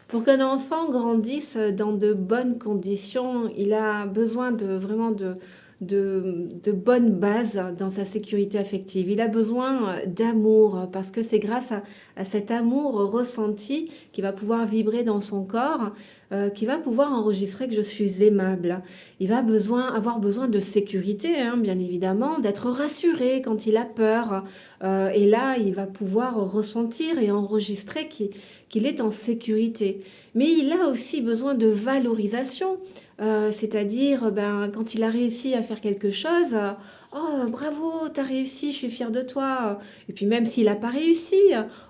Pour qu'un enfant grandisse dans de bonnes conditions, il a besoin de vraiment de bonnes bases dans sa sécurité affective. Il a besoin d'amour parce que c'est grâce à cet amour ressenti qui va pouvoir vibrer dans son corps, qui va pouvoir enregistrer que je suis aimable. Il va avoir besoin de sécurité, hein, bien évidemment, d'être rassuré quand il a peur. Et là, il va pouvoir ressentir et enregistrer qu'il est en sécurité. Mais il a aussi besoin de valorisation, c'est-à-dire quand il a réussi à faire quelque chose, oh bravo, t'as réussi, je suis fière de toi. Et puis même s'il n'a pas réussi,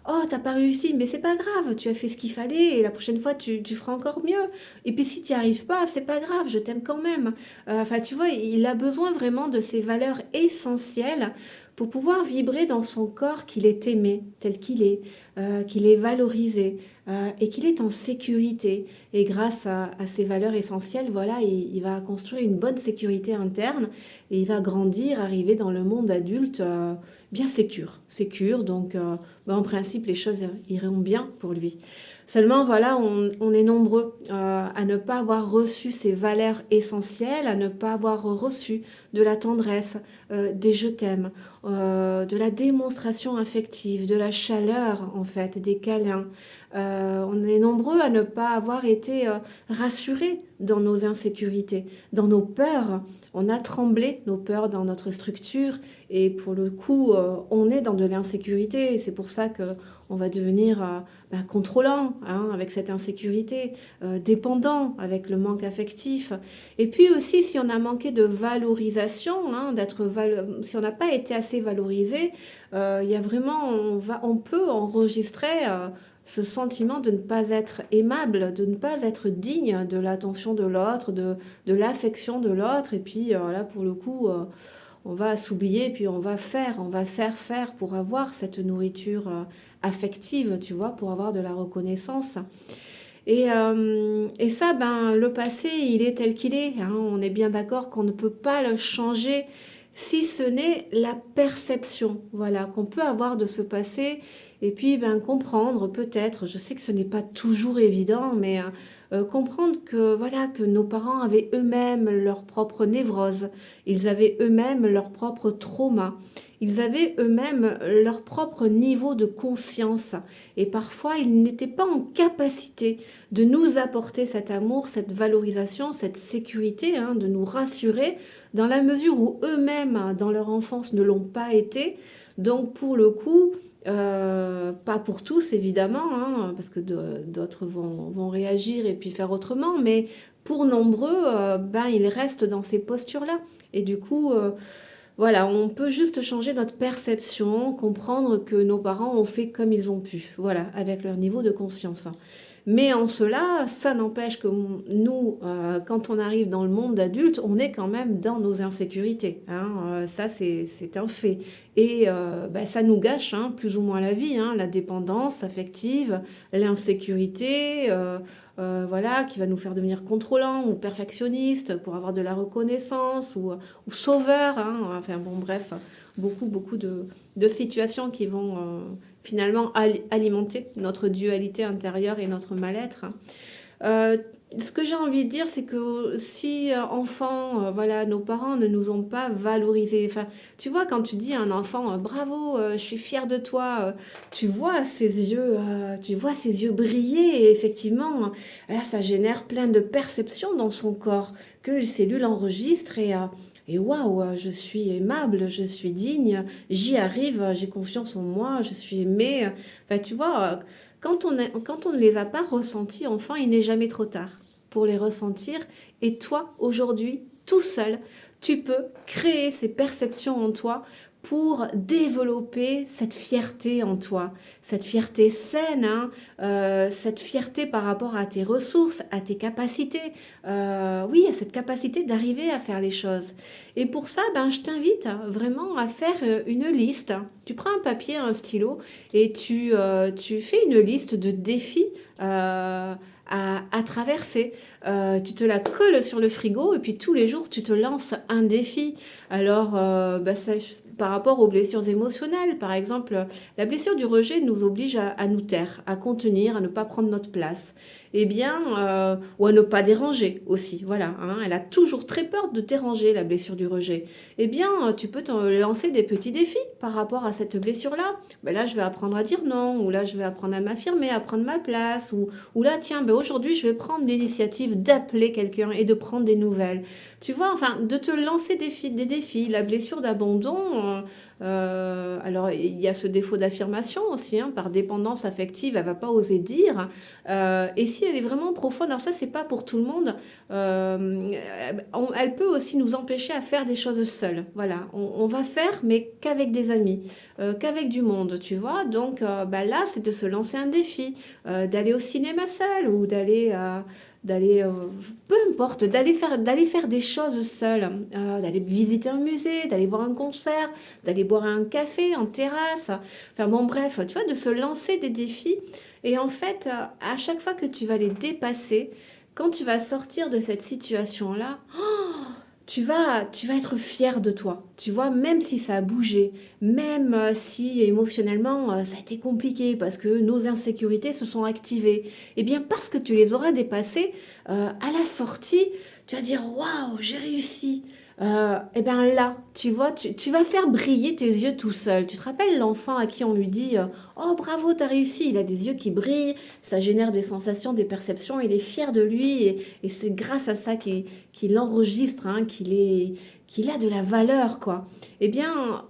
oh t'as pas réussi, mais c'est pas grave, tu as fait ce qu'il fallait et la prochaine fois tu feras encore mieux. Et puis si tu n'y arrives pas, c'est pas grave, je t'aime quand même. Enfin tu vois, il a besoin vraiment de ces valeurs essentielles pour pouvoir vibrer dans son corps qu'il est aimé tel qu'il est valorisé et qu'il est en sécurité. Et grâce à ces valeurs essentielles, voilà, il va construire une bonne sécurité interne et il va grandir, arriver dans le monde adulte bien sécure. Donc, en principe, les choses iront bien pour lui. Seulement, voilà, on est nombreux à ne pas avoir reçu ces valeurs essentielles, à ne pas avoir reçu de la tendresse, des je t'aime, de la démonstration affective, de la chaleur, en fait, des câlins. On est nombreux à ne pas avoir été rassurés dans nos insécurités, dans nos peurs. On a tremblé nos peurs dans notre structure et pour le coup, on est dans de l'insécurité et c'est pour ça que on va devenir contrôlant hein, avec cette insécurité, dépendant avec le manque affectif. Et puis aussi, si on a manqué de valorisation, hein, si on n'a pas été assez valorisé, il y a vraiment, on peut enregistrer ce sentiment de ne pas être aimable, de ne pas être digne de l'attention de l'autre, de l'affection de l'autre. Et puis là, pour le coup, on va s'oublier, puis on va faire pour avoir cette nourriture affective, tu vois, pour avoir de la reconnaissance. Et ça, le passé, il est tel qu'il est. Hein. On est bien d'accord qu'on ne peut pas le changer si ce n'est la perception, voilà, qu'on peut avoir de ce passé. Et puis, comprendre peut-être, je sais que ce n'est pas toujours évident, mais comprendre que, voilà, que nos parents avaient eux-mêmes leur propre névrose, ils avaient eux-mêmes leur propre trauma. Ils avaient eux-mêmes leur propre niveau de conscience et parfois ils n'étaient pas en capacité de nous apporter cet amour, cette valorisation, cette sécurité, hein, de nous rassurer dans la mesure où eux-mêmes dans leur enfance ne l'ont pas été. Donc pour le coup, pas pour tous évidemment, hein, parce que d'autres vont réagir et puis faire autrement, mais pour nombreux, ils restent dans ces postures-là. Et du coup, voilà, on peut juste changer notre perception, comprendre que nos parents ont fait comme ils ont pu, voilà, avec leur niveau de conscience. Mais en cela, ça n'empêche que nous, quand on arrive dans le monde adulte, on est quand même dans nos insécurités. Hein, ça, c'est un fait. Et ça nous gâche hein, plus ou moins la vie, hein, la dépendance affective, l'insécurité, voilà, qui va nous faire devenir contrôlants ou perfectionnistes pour avoir de la reconnaissance ou sauveurs. Hein, enfin bon, bref, beaucoup de situations qui vont finalement alimenter notre dualité intérieure et notre mal-être. Euh, Ce que j'ai envie de dire, c'est que si enfant, voilà, nos parents ne nous ont pas valorisés. Enfin, tu vois, quand tu dis à un enfant, bravo, je suis fière de toi, tu vois ses yeux briller et effectivement, là, ça génère plein de perceptions dans son corps que les cellules enregistrent et waouh, je suis aimable, je suis digne, j'y arrive, j'ai confiance en moi, je suis aimée. Enfin, tu vois, quand on ne les a pas ressentis, enfin, il n'est jamais trop tard pour les ressentir. Et toi, aujourd'hui, tout seul, tu peux créer ces perceptions en toi pour développer cette fierté en toi, cette fierté saine, hein, cette fierté par rapport à tes ressources, à tes capacités, oui, à cette capacité d'arriver à faire les choses. Et pour ça, je t'invite vraiment à faire une liste. Tu prends un papier, un stylo et tu fais une liste de défis à traverser. Tu te la colles sur le frigo et puis tous les jours, tu te lances un défi. Alors, bah, ça, par rapport aux blessures émotionnelles, par exemple, la blessure du rejet nous oblige à nous taire, à contenir, à ne pas prendre notre place. Eh bien, ou à ne pas déranger aussi. Voilà, hein, elle a toujours très peur de déranger, la blessure du rejet. Eh bien, tu peux te lancer des petits défis par rapport à cette blessure-là. Ben là, je vais apprendre à dire non, ou là, je vais apprendre à m'affirmer, à prendre ma place, ou là, tiens, ben aujourd'hui, je vais prendre l'initiative d'appeler quelqu'un et de prendre des nouvelles. Tu vois, enfin, de te lancer des défis. La blessure d'abandon, alors il y a ce défaut d'affirmation aussi, hein, par dépendance affective, elle va pas oser dire. Et si elle est vraiment profonde, alors ça, c'est pas pour tout le monde, elle peut aussi nous empêcher à faire des choses seules. Voilà, on va faire, mais qu'avec des amis, qu'avec du monde, tu vois. Donc bah là, c'est de se lancer un défi, d'aller au cinéma seul ou d'aller peu importe, d'aller faire des choses seules, d'aller visiter un musée, d'aller voir un concert, d'aller boire un café en terrasse. Enfin bon, bref, tu vois, de se lancer des défis. Et en fait, à chaque fois que tu vas les dépasser, quand tu vas sortir de cette situation-là, tu vas être fier de toi. Tu vois, même si ça a bougé, même si émotionnellement ça a été compliqué parce que nos insécurités se sont activées, eh bien parce que tu les auras dépassées, à la sortie, tu vas dire waouh, j'ai réussi. Et bien là, tu vois, tu vas faire briller tes yeux tout seul. Tu te rappelles l'enfant à qui on lui dit oh bravo, t'as réussi, il a des yeux qui brillent, ça génère des sensations, des perceptions, il est fier de lui et c'est grâce à ça qu'il enregistre, hein, qu'il a de la valeur, quoi. Eh bien,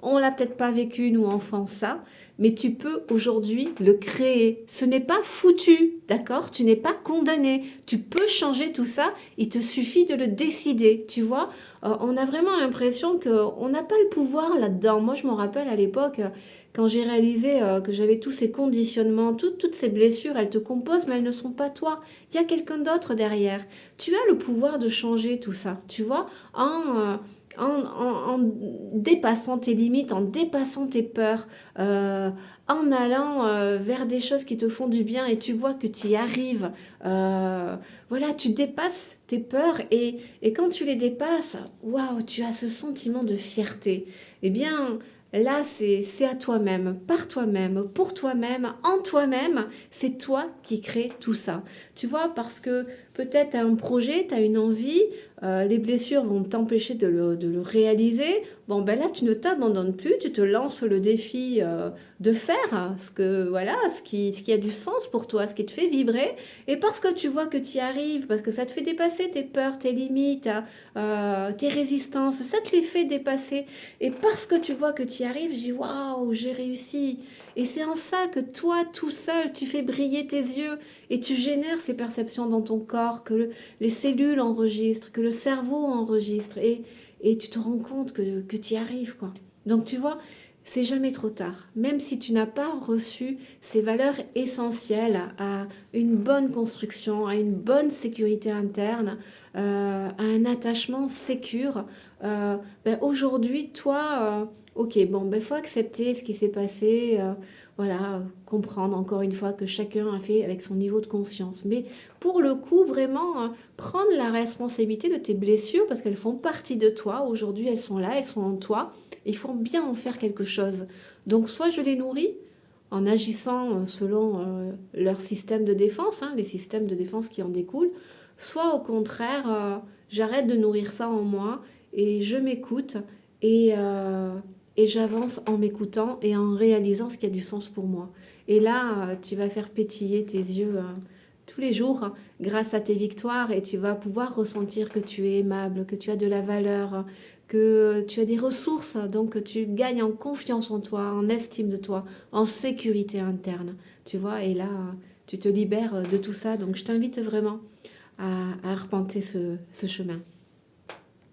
on l'a peut-être pas vécu, nous, enfants, ça, mais tu peux aujourd'hui le créer. Ce n'est pas foutu, d'accord? Tu n'es pas condamné. Tu peux changer tout ça, il te suffit de le décider, tu vois? On a vraiment l'impression qu'on n'a pas le pouvoir là-dedans. Moi, je me rappelle à l'époque, quand j'ai réalisé que j'avais tous ces conditionnements, toutes ces blessures, elles te composent, mais elles ne sont pas toi. Il y a quelqu'un d'autre derrière. Tu as le pouvoir de changer tout ça, tu vois, en dépassant tes limites, en dépassant tes peurs, en allant vers des choses qui te font du bien et tu vois que tu y arrives. Voilà, tu dépasses tes peurs et quand tu les dépasses, waouh, tu as ce sentiment de fierté. Eh bien, là, c'est à toi-même, par toi-même, pour toi-même, en toi-même. C'est toi qui crée tout ça. Tu vois, parce que peut-être tu as un projet, tu as une envie, les blessures vont t'empêcher de le réaliser. Bon, ben là, tu ne t'abandonnes plus, tu te lances le défi de faire ce que, voilà, ce qui a du sens pour toi, ce qui te fait vibrer. Et parce que tu vois que tu y arrives, parce que ça te fait dépasser tes peurs, tes limites, tes résistances, ça te les fait dépasser. Et parce que tu vois que tu y arrives, je dis waouh, j'ai réussi. Et c'est en ça que toi, tout seul, tu fais briller tes yeux et tu génères ces perceptions dans ton corps, les cellules enregistrent, que le cerveau enregistre. Et tu te rends compte que tu y arrives, quoi. Donc tu vois, c'est jamais trop tard. Même si tu n'as pas reçu ces valeurs essentielles à une bonne construction, à une bonne sécurité interne, à un attachement sécure, ben aujourd'hui, toi, ok, bon, ben faut accepter ce qui s'est passé, voilà, comprendre encore une fois que chacun a fait avec son niveau de conscience. Mais pour le coup, vraiment, prendre la responsabilité de tes blessures parce qu'elles font partie de toi. Aujourd'hui, elles sont là, elles sont en toi. Il faut bien en faire quelque chose. Donc, soit je les nourris en agissant selon leur système de défense, hein, les systèmes de défense qui en découlent, soit au contraire, j'arrête de nourrir ça en moi et je m'écoute et, euh, et j'avance en m'écoutant et en réalisant ce qui a du sens pour moi. Et là, tu vas faire pétiller tes yeux tous les jours grâce à tes victoires et tu vas pouvoir ressentir que tu es aimable, que tu as de la valeur, que tu as des ressources, donc que tu gagnes en confiance en toi, en estime de toi, en sécurité interne, tu vois, et là, tu te libères de tout ça. Donc, je t'invite vraiment à arpenter ce chemin.